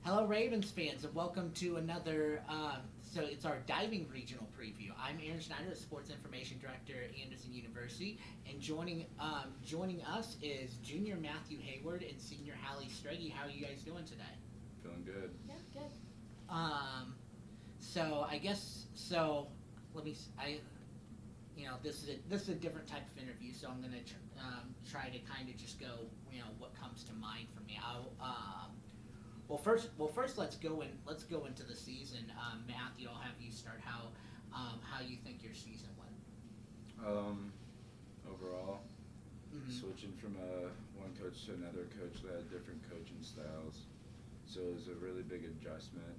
Hello, Ravens fans, and welcome to another. So it's our diving regional preview. I'm Aaron Schneider, the Sports Information Director at Anderson University, and joining us is Junior Matthew Hayward and Senior Halle Strege. How are you guys doing today? Feeling good. Yeah, good. Um, so I guess so. Let me. This is a different type of interview, so I'm gonna try to kind of just go. What comes to mind for me. Well, first, let's go into the season. Matthew, I'll have you start. How you think your season went? Overall, Mm-hmm. switching from one coach to another coach that had different coaching styles, so it was a really big adjustment.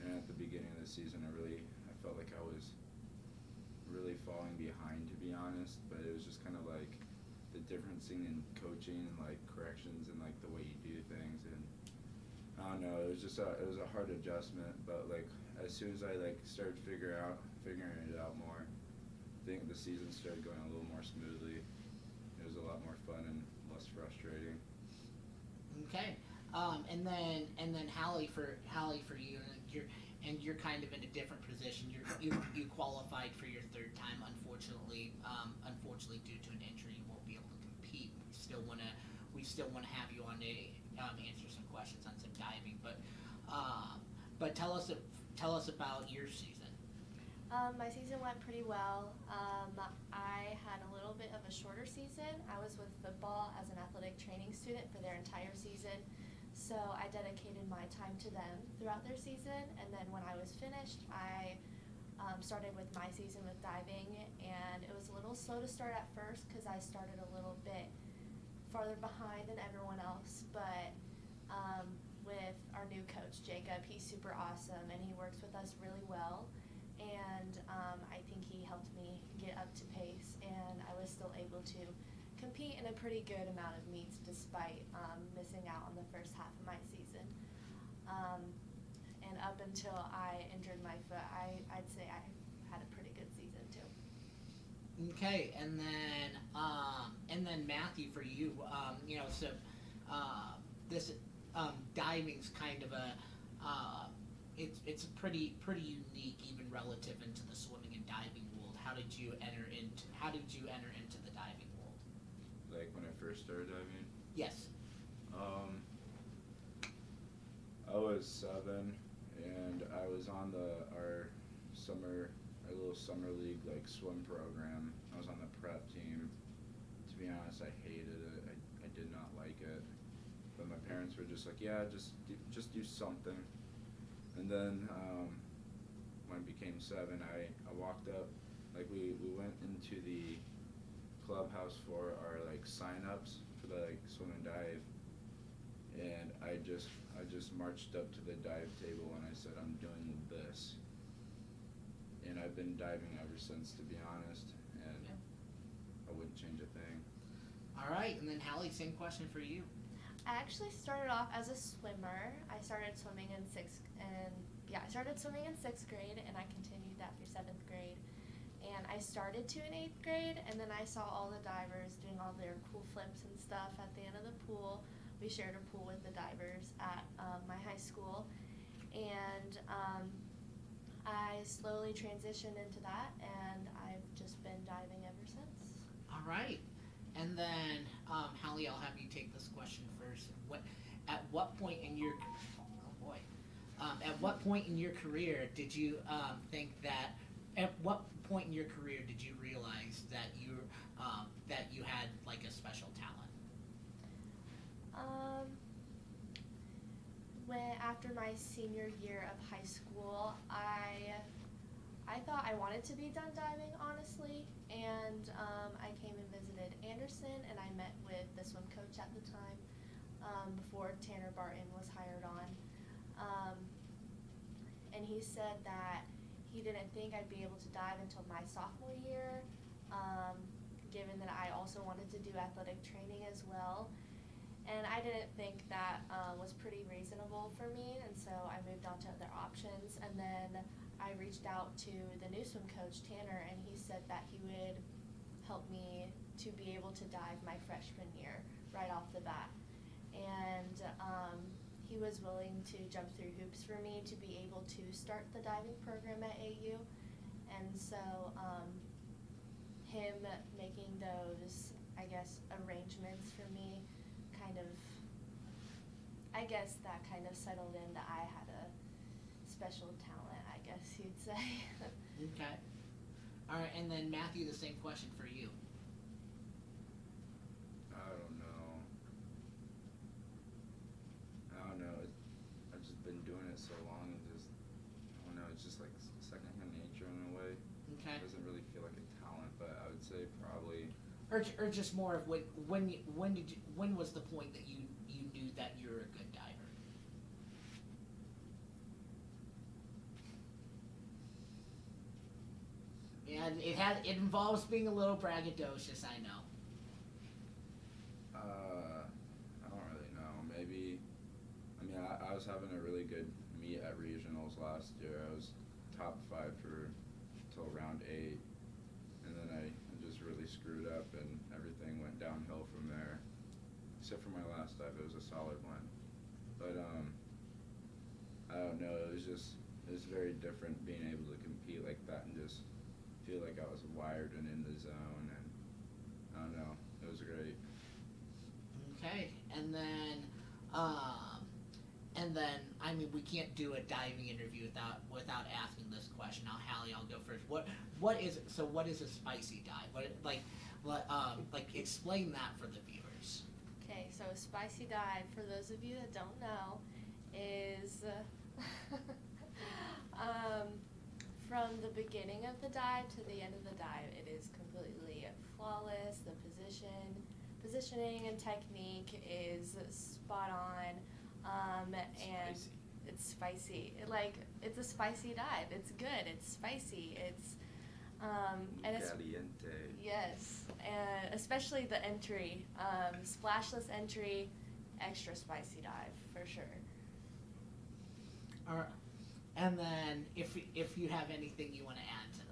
And at the beginning of the season, I felt like I was really falling behind, to be honest. But it was just kind of like the difference in coaching and like corrections and like the way you do things. And I don't know, it was a hard adjustment. But like as soon as I like started figuring it out more, I think the season started going a little more smoothly. It was a lot more fun and less frustrating. Okay. And then Halle for you, and you're kind of in a different position. You qualified for your third time. Unfortunately, due to an injury, you won't be able to compete. We still wanna have you on to answer some questions on some diving. But tell us about your season. My season went pretty well. I had a little bit of a shorter season. I was with football as an athletic training student for their entire season. So I dedicated my time to them throughout their season. And then when I was finished, I started with my season with diving. And it was a little slow to start at first because I started a little bit farther behind than everyone else. But with our new coach, Jacob, he's super awesome and he works with us really well. And I think he helped me get up to pace, and I was still able to compete in a pretty good amount of meets despite missing out on the first half of my season. And up until I injured my foot, I'd say I had a pretty good season too. Okay, and then Matthew, for you, so this diving's kind of a it's pretty unique, even relative into the swimming and diving world. How did you enter into the diving world? Like when I first started diving, Yes. um, I was 7, and I was on our little summer league like swim program. I was on the prep team. To be honest, I hated it. I did not like it. But my parents were just like, yeah, just do something. And then when I became 7, I walked up, like we went into the clubhouse for our like sign-ups for the like swim and dive, and I just marched up to the dive table and I said, I'm doing this. And I've been diving ever since, to be honest, and Yeah. I wouldn't change a thing. All right, and then Halle, same question for you. I actually started off as a swimmer. I started swimming in sixth grade, and I continued that through 7th grade. And I started to in 8th grade, and then I saw all the divers doing all their cool flips and stuff at the end of the pool. We shared a pool with the divers at my high school, and I slowly transitioned into that, and I've just been diving ever since. All right, and then Halle, I'll have you take this question first. At what point in your oh boy, at what point in your career did you think that? At what point in your career did you realize that you had like a special talent? Um, when after my senior year of high school, I thought I wanted to be done diving, honestly, and I came and visited Anderson, and I met with the swim coach at the time before Tanner Barton was hired on, and he said that he didn't think I'd be able to dive until my sophomore year, given that I also wanted to do athletic training as well. And I didn't think that was pretty reasonable for me, and so I moved on to other options. And then I reached out to the new swim coach, Tanner, and he said that he would help me to be able to dive my freshman year right off the bat. And he was willing to jump through hoops for me to be able to start the diving program at AU. And so him making those, I guess, arrangements for me I guess that kind of settled in that I had a special talent, I guess you'd say. Okay. All right, and then Matthew, the same question for you. I don't know. I've just been doing it so long and just, I don't know, it's just like secondhand nature in a way. Okay. It doesn't really feel like a talent, but I would say probably. Or just more of when was the point that you knew that you're a good diver? And it involves being a little braggadocious, I know. I don't really know. Maybe, I mean, I was having a really good meet at regionals last year. I was top 5 till round 8, and then I just really screwed up, and everything went downhill from there. Except for my last dive, it was a solid one. But I don't know. It was very different being able to compete like that and just feel like I was wired and in the zone, and I don't know. It was great. Okay, and then I mean, we can't do a diving interview without asking this question. Now, Halle, I'll go first. What is a spicy dive? Explain that for the viewers. Okay, so a spicy dive, for those of you that don't know, is from the beginning of the dive to the end of the dive, it is completely flawless. The positioning and technique is spot on, and Spicy. it's spicy. It's a spicy dive. It's good. It's spicy. It's and it's Caliente. yes, and especially the entry, splashless entry, extra spicy dive for sure. All right. And then, if you have anything you want to add to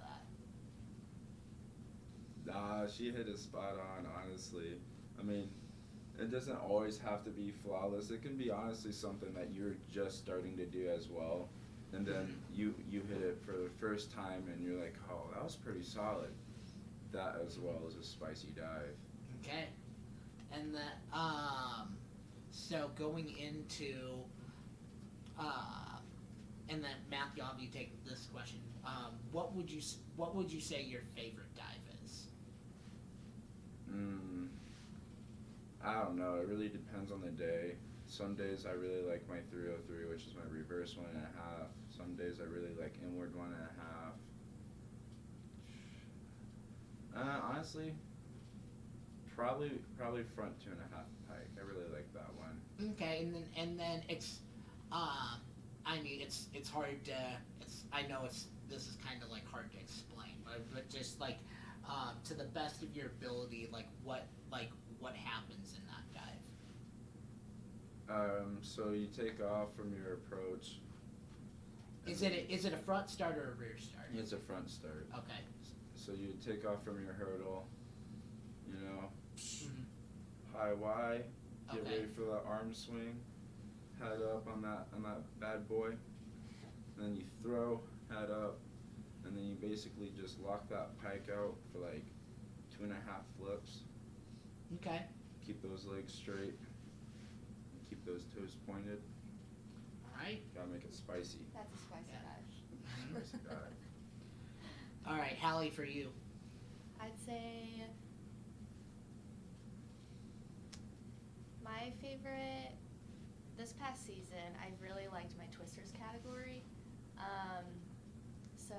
that. Nah, she hit it spot on, honestly. I mean, it doesn't always have to be flawless. It can be honestly something that you're just starting to do as well. And then you hit it for the first time and you're like, oh, that was pretty solid. That as well as a spicy dive. Okay. And then, so going into, and then Matthew, I'll have you take this question. What would you say your favorite dive is? I don't know. It really depends on the day. Some days I really like my 303, which is my reverse 1.5. Some days I really like inward 1.5. Honestly, probably front 2.5 pike. I really like that one. Okay, and then it's, I mean, it's hard to, I know this is kind of like hard to explain, but just like, to the best of your ability, what happens in that dive? So you take off from your approach. Is it a front start or a rear start? It's a front start. Okay. So you take off from your hurdle, Mm-hmm. high Y, get Okay. ready for the arm swing, head up on that bad boy, and then you throw, head up, and then you basically just lock that pike out for like 2.5 flips. Okay. Keep those legs straight, and keep those toes pointed. All right. Gotta make it spicy. That's a spicy Yeah. dive. Spicy dive. All right, Halle, for you. I'd say my favorite this past season, I've really liked my twisters category. So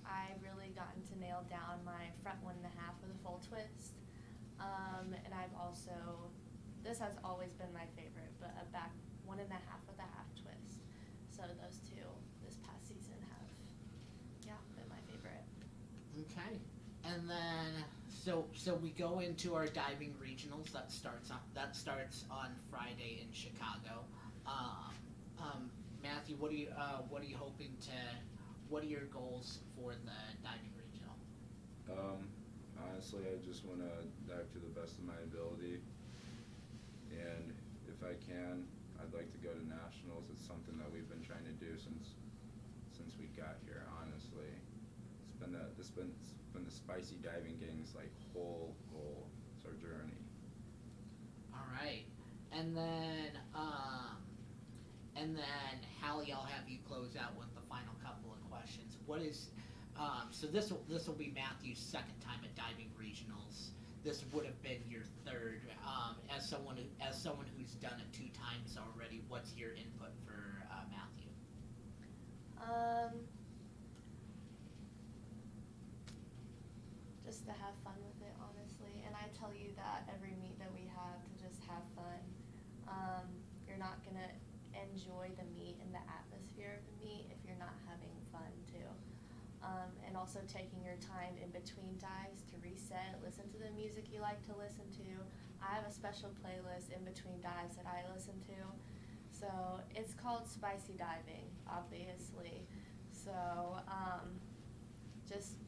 I really gotten to nail down my front 1.5 with a full twist. And I've also, this has always been my favorite, but a back 1.5 with a half twist. So those two this past season have, been my favorite. Okay. And then so we go into our diving regionals that starts on Friday in Chicago. Matthew, what are you hoping to? What are your goals for the diving regional? Honestly, I just want to dive to the best of my ability, and if I can, I'd like to go to nationals. It's something that we've been trying to do since we got here. Honestly, it's been the spicy diving gang's like whole goal. It's our journey. All right, and then Halle, I'll have you close out with the final couple of questions. What is so this will be Matthew's second time at diving regionals. This would have been your third. As someone who's done it 2 times already, what's your input for Matthew? Just to have fun with it, honestly. And I tell you that every meet that we have, to just have fun. You're not gonna enjoy the meet and the atmosphere of the meet if you're not having fun too. And also taking your time in between dives to reset, listen to the music you like to listen to. I have a special playlist in between dives that I listen to. So it's called spicy diving, obviously. So just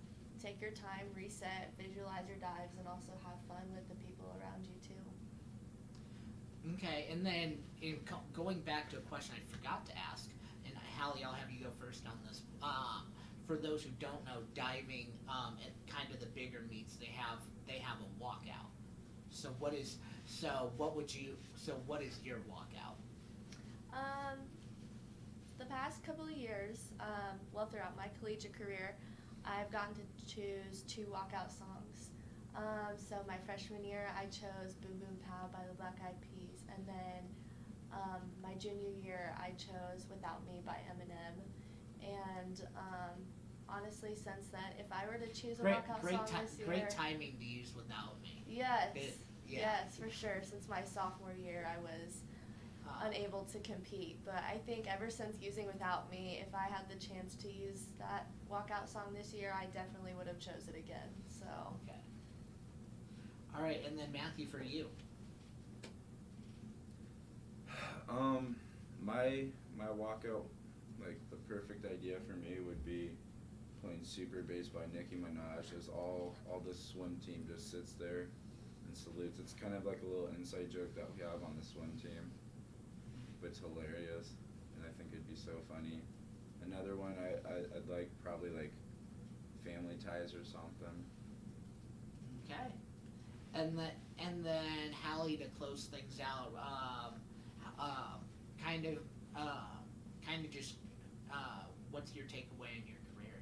take your time, reset, visualize your dives, and also have fun with the people around you too. Okay, and then going back to a question I forgot to ask, and Halle, I'll have you go first on this. For those who don't know, diving at kind of the bigger meets, they have a walkout. So what is your walkout? The past couple of years, throughout my collegiate career, I've gotten to choose 2 walkout songs. So my freshman year, I chose Boom Boom Pow by the Black Eyed Peas, and then my junior year, I chose Without Me by Eminem. And honestly, since then, if I were to choose a walkout song this year, great timing to use Without Me. Yes, yeah. yes, for sure. Since my sophomore year, I was unable to compete, but I think ever since using Without Me, if I had the chance to use that walkout song this year, I definitely would have chose it again. So. Okay. All right, and then Matthew, for you. My walkout, like the perfect idea for me would be playing Super Bass by Nicki Minaj as all the swim team just sits there and salutes. It's kind of like a little inside joke that we have on the swim team, but it's hilarious, and I think it'd be so funny. Another one I'd like probably like Family Ties or something. Okay. And then Halle, to close things out, what's your takeaway in your career?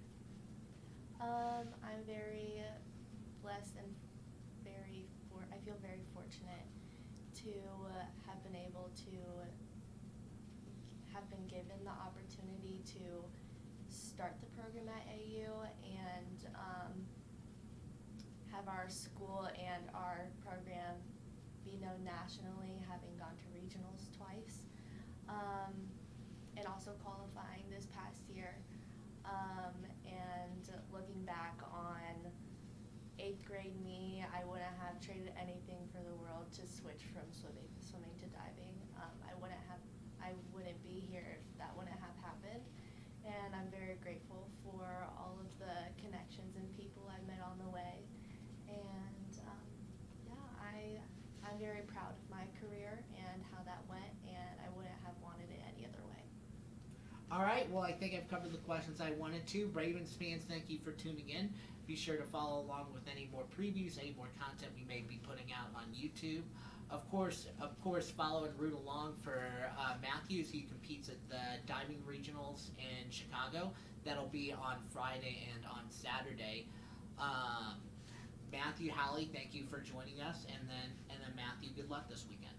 I'm very blessed and I feel very fortunate to have been able to have been given the opportunity to start the program at AU and have our school and our program be known nationally, having gone to regionals twice, and also qualifying this past year. And looking back on 8th grade me, I wouldn't have traded anything for the world to switch from swimming to diving. I wouldn't be here if that wouldn't have happened. And I'm very grateful for all of the connections and people I met on the way. And I'm very proud of my career and how that went, and I wouldn't have wanted it any other way. All right, well, I think I've covered the questions I wanted to. Ravens fans, thank you for tuning in. Be sure to follow along with any more previews, any more content we may be putting out on YouTube. Of course, follow and root along for Matthew as he competes at the Diving Regionals in Chicago. That'll be on Friday and on Saturday. Matthew, Halle, thank you for joining us, and then Matthew, good luck this weekend.